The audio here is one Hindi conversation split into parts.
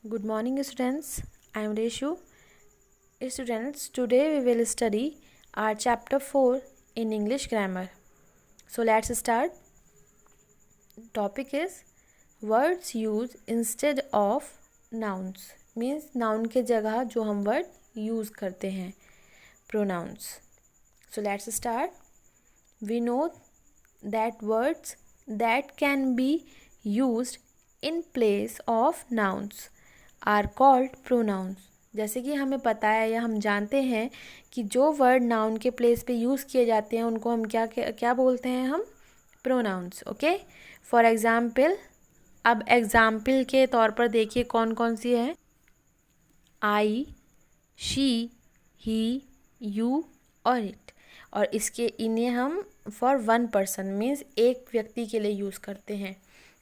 Good morning, students. I am Reshu. Students, today we will study our chapter 4 in English grammar. So let's start. Topic is words used instead of nouns. Means noun के जगह जो हम word use करते हैं, pronouns. So let's start. We know that words that can be used in place of nouns are called pronouns. जैसे कि हमें पता है या हम जानते हैं कि जो वर्ड नाउन के प्लेस पे यूज़ किए जाते हैं उनको हम क्या बोलते हैं, हम प्रोनाउंस. ओके, फॉर एग्ज़ाम्पल, अब एग्ज़ाम्पल के तौर पर देखिए कौन कौन सी है. आई, शी, ही, यू और इट. और इसके इन्हें हम फॉर वन पर्सन मीन्स एक व्यक्ति के लिए यूज़ करते हैं.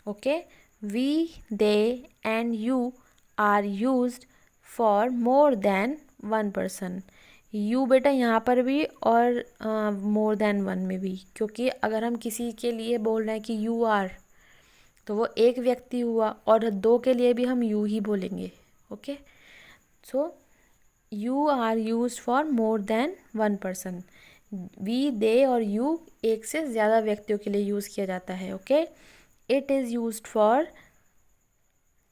Okay, we, they and you are used for more than one person. You बेटा यहाँ पर भी और मोर देन वन में भी, क्योंकि अगर हम किसी के लिए बोल रहे हैं कि यू आर तो वो एक व्यक्ति हुआ, और दो के लिए भी हम यू ही बोलेंगे. Okay, so you are used for more than one person. We, they और यू एक से ज़्यादा व्यक्तियों के लिए यूज़ किया जाता है. Okay, it is used for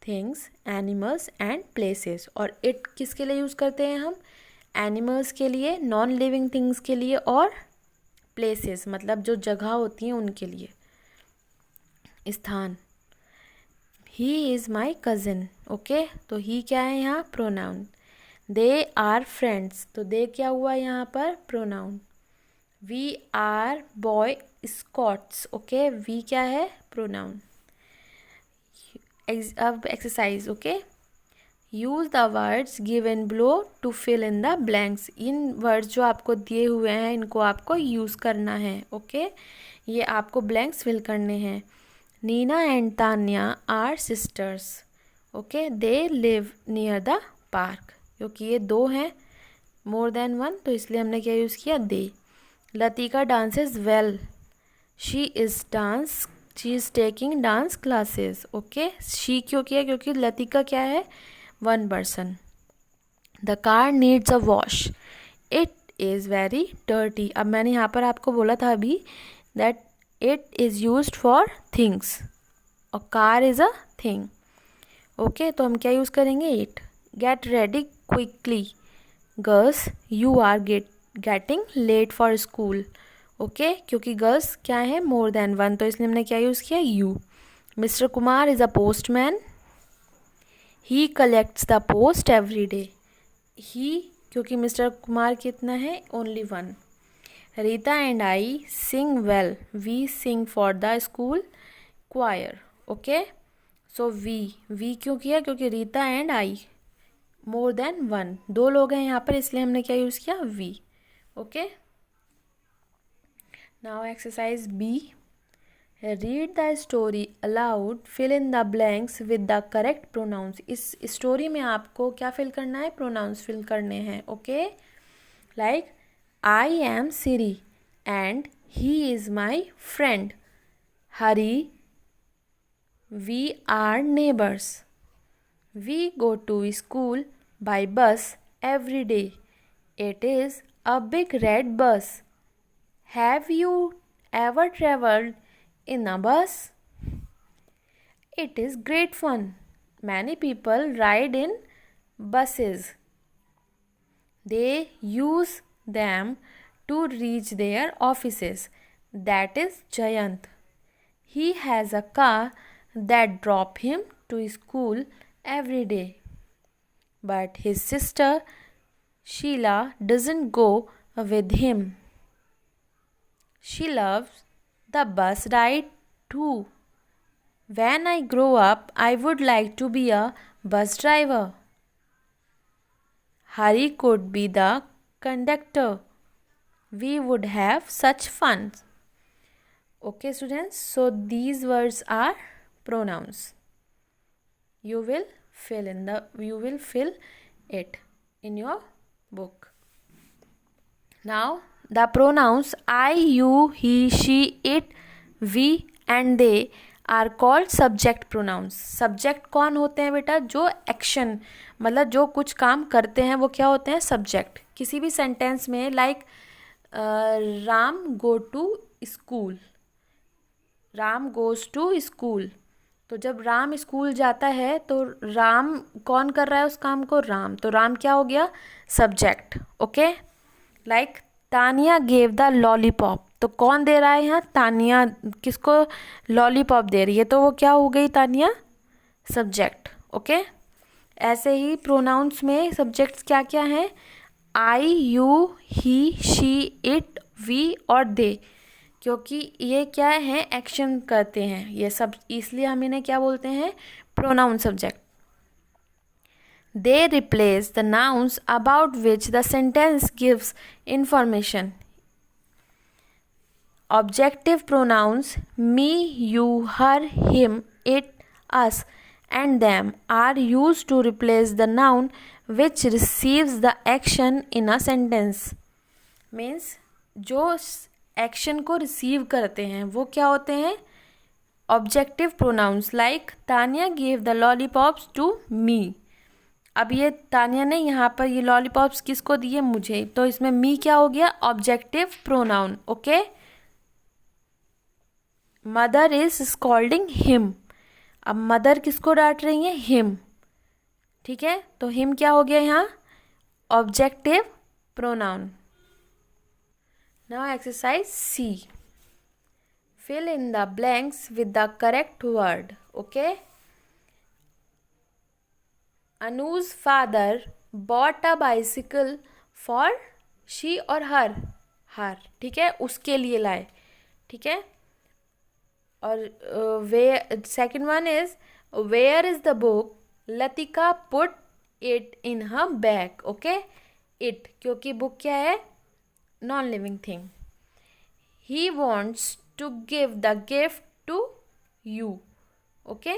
things, animals and places. और इट किसके लिए यूज़ करते हैं हम? एनिमल्स के लिए, नॉन लिविंग थिंग्स के लिए, और प्लेसेस मतलब जो जगह होती हैं उनके लिए, स्थान. ही इज़ माई कज़िन. ओके, तो ही क्या है यहाँ? प्रोनाउन. दे आर फ्रेंड्स, तो दे क्या हुआ यहाँ पर? Pronoun. We are boy scouts. Okay, we क्या है? प्रोनाउन. अब exercise. Okay, use the words given below to fill in the blanks. इन वर्ड्स जो आपको दिए हुए हैं इनको आपको यूज़ करना है. ओके, ये आपको ब्लैंक्स फिल करने हैं. Nina and Tanya are sisters. Okay, they live near the park. क्योंकि ये दो हैं, मोर देन वन, तो इसलिए हमने क्या यूज़ किया? They. Latika dances well. She is taking dance classes. Okay, she क्यों किया? क्योंकि लतिका क्या है? One person. The car needs a wash. It is very dirty. अब मैंने यहाँ पर आपको बोला था अभी that it is used for things और car is a thing. Okay, तो हम क्या यूज़ करेंगे? It. Get ready quickly. Girls, you are getting late for school. Okay, क्योंकि गर्ल्स क्या है? मोर देन वन, तो इसलिए हमने क्या यूज़ किया? You. Mister Kumar is a postman. He collects the post every day. He क्योंकि मिस्टर कुमार कितना है? Only one. Rita and I sing well. We sing for the school choir. Okay, so we क्यों किया? क्योंकि Rita and I more than one, दो लोग हैं यहाँ पर, इसलिए हमने क्या यूज़ किया? We. Okay, now exercise B. Read the story aloud. Fill in the blanks with the correct pronouns. इस स्टोरी में आपको क्या फिल करना है? प्रोनाउंस फिल करने हैं. Okay, like I am Siri and he is my friend. Hari, we are neighbours. We go to school by bus every day. It is a big red bus. Have you ever traveled in a bus? It is great fun. Many people ride in buses. They use them to reach their offices. That is Jayant. He has a car that drops him to school every day. But his sister Sheila doesn't go with him. She loves the bus ride too. When I grow up, I would like to be a bus driver. Hari could be the conductor. We would have such fun. Okay, students, so these words are pronouns. You will fill it in your book. Now the pronouns I, you, he, she, it, we and they are called subject pronouns. Subject कौन होते हैं बेटा? जो एक्शन मतलब जो कुछ काम करते हैं वो क्या होते हैं? सब्जेक्ट। किसी भी सेंटेंस में like Ram go to school, Ram goes to school, तो जब राम स्कूल जाता है तो राम कौन कर रहा है उस काम को? राम। तो राम क्या हो गया? Subject. Okay. Like Tania gave the lollipop, तो कौन दे रहा है यहाँ? तानिया किसको लॉलीपॉप दे रही है, तो वो क्या हो गई? तानिया सब्जेक्ट। ओके। ऐसे ही प्रोनाउंस में सब्जेक्ट्स क्या क्या हैं? I, you, he, she, it, we और दे, क्योंकि ये क्या है? एक्शन करते हैं ये सब, इसलिए हम इन्हें क्या बोलते हैं? Pronoun subject. They replace the nouns about which the sentence gives information. Objective pronouns me, you, her, him, it, us and them are used to replace the noun which receives the action in a sentence. Means जो एक्शन को रिसीव करते हैं वो क्या होते हैं? Objective pronouns. Like Tania give the lollipops to me. अब ये तानिया ने यहाँ पर ये लॉलीपॉप्स किसको दिए? मुझे। तो इसमें मी क्या हो गया? Objective pronoun. Okay. Mother is scolding him, अब मदर किसको डांट रही है? हिम। ठीक है, तो हिम क्या हो गया यहाँ? Objective pronoun. Now exercise C, fill in the blanks with the correct word. Okay. Anuj father bought a bicycle for she और हर, हर, ठीक है, उसके लिए लाए। ठीक है। और वे second one is where is the book, Latika put it in her bag. Okay. It क्योंकि बुक क्या है? Non living thing. He wants to give the gift to you. Okay.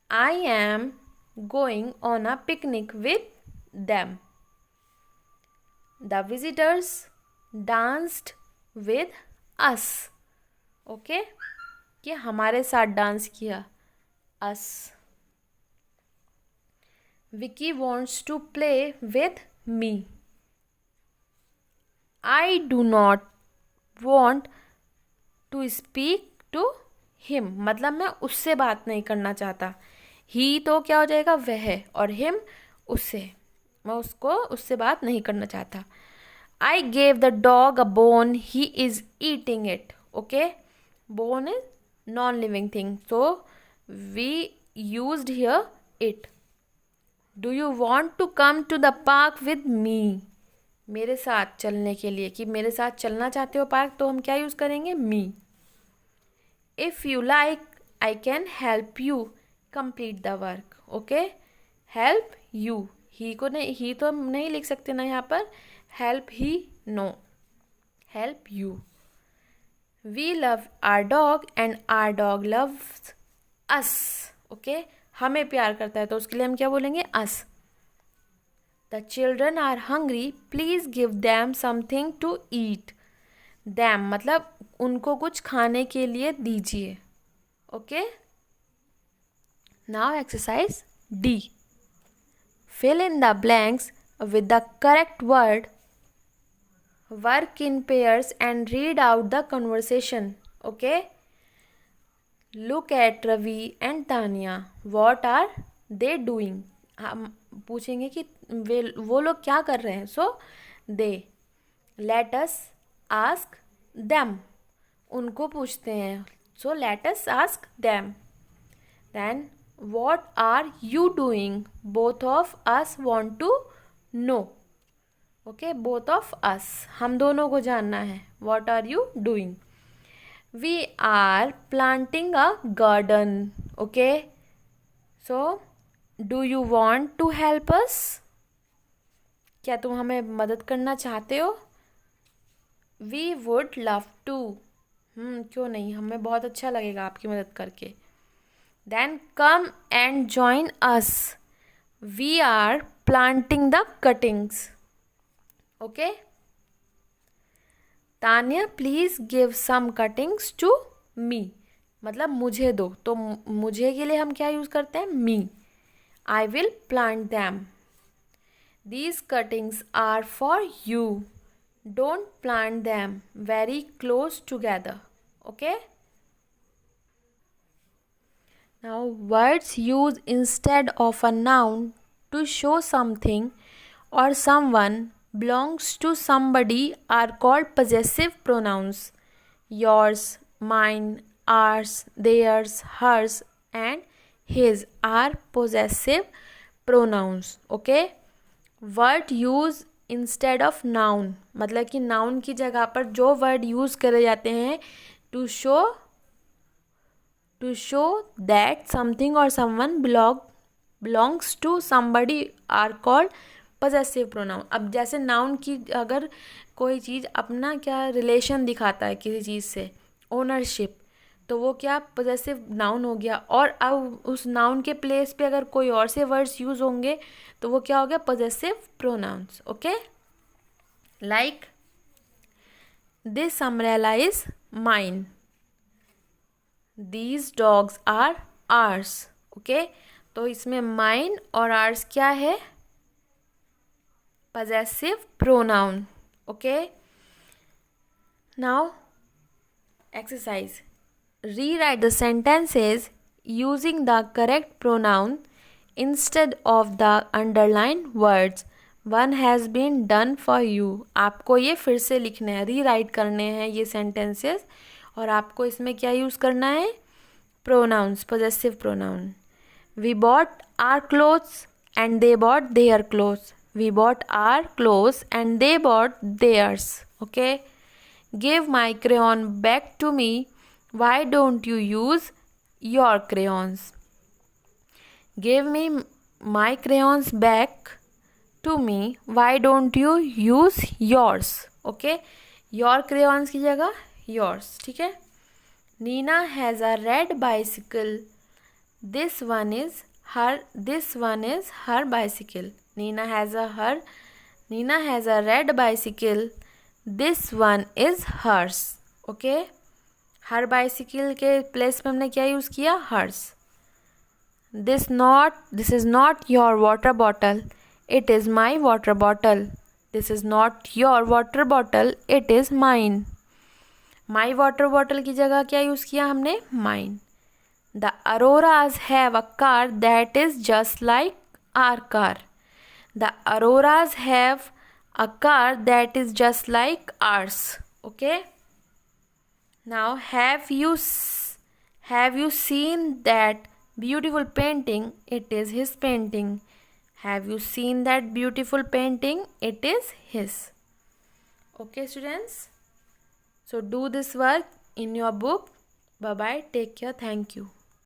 I am going on a picnic with them. The visitors danced with us. ओके, कि हमारे साथ डांस किया। us. Vicky wants to play with me. I do not want to speak to him. मतलब मैं उससे बात नहीं करना चाहता। ही तो क्या हो जाएगा? वह, और हिम उससे, मैं उससे बात नहीं करना चाहता। I gave the dog a bone, he is eating it. Okay, bone is non-living thing, so we used here it. Do you want to come to the park with me? मेरे साथ चलने के लिए, कि मेरे साथ चलना चाहते हो पार्क, तो हम क्या यूज़ करेंगे? me. If you like, I can help you complete the work. Okay, help you, ही को नहीं, ही तो हम नहीं लिख सकते ना यहाँ पर। Help he, no, help you. We love our dog and our dog loves us. Okay, हमें प्यार करता है तो उसके लिए हम क्या बोलेंगे? Us. The children are hungry, please give them something to eat. Them मतलब उनको कुछ खाने के लिए दीजिए। Okay. Now exercise D, fill in the blanks with the correct word. Work in pairs and read out the conversation. Okay. Look at Ravi and Tanya. What are they doing? हम पूछेंगे कि वो लोग क्या कर रहे हैं। So they. Let us ask them. उनको पूछते हैं। So let us ask them. Then what are you doing? Both of us want to know. Okay, both of us, हम दोनों को जानना है। What are you doing? We are planting a garden. Okay, so do you want to help us? क्या तुम हमें मदद करना चाहते हो? We would love to. क्यों नहीं, हमें बहुत अच्छा लगेगा आपकी मदद करके। Then come and join us. We are planting the cuttings. Okay. Tanya, please give some cuttings to me. मतलब मुझे दो, तो मुझे के लिए हम क्या यूज़ करते हैं? Me. I will plant them. These cuttings are for you. Don't plant them very close together. Okay. Now, words used instead of a noun to show something or someone belongs to somebody are called possessive pronouns. Yours, mine, ours, theirs, hers, and his are possessive pronouns. Okay? Word used instead of noun, मतलब कि noun की जगह पर जो word use करे जाते हैं to show that something or someone belongs to somebody are called possessive pronoun. अब जैसे noun की अगर कोई चीज़ अपना क्या रिलेशन दिखाता है किसी चीज़ से, ओनरशिप, तो वो क्या पोजेसिव नाउन हो गया. और अब उस नाउन के प्लेस पे अगर कोई और से वर्ड्स यूज़ होंगे तो वो क्या हो गया? Possessive pronouns. Okay. Like this umbrella is mine. These dogs are ours. Okay. तो इसमें माइन और आर्स क्या है? possessive pronoun. Okay. Now exercise. Rewrite the sentences using the correct pronoun instead of the underlined words. One has been done for you. आपको ये फिर से लिखने हैं, रीराइट करने हैं ये सेंटेंसेस, और आपको इसमें क्या यूज़ करना है? Pronouns, possessive pronoun. We bought our clothes and they bought their clothes. We bought our clothes and they bought theirs. Okay. Give my crayon back to me. Why don't you use your crayons? Give me my crayons back to me. Why don't you use yours? Okay. Your crayons की जगह yours. ठीक है. Nina has a red bicycle. This one is her bicycle. Nina has a red bicycle. This one is hers. Okay. Her bicycle के प्लेस में हमने क्या यूज़ किया? hers. This is not your water bottle. It is my water bottle. This is not your water bottle. It is mine. My water bottle की जगह क्या यूज़ किया हमने? mine. The Auroras have a car that is just like our car. The Auroras have a car that is just like ours. Okay. Now have you seen that beautiful painting? It is his painting. Have you seen that beautiful painting? It is his. Okay, students. So do this work in your book. Bye bye. Take care. Thank you.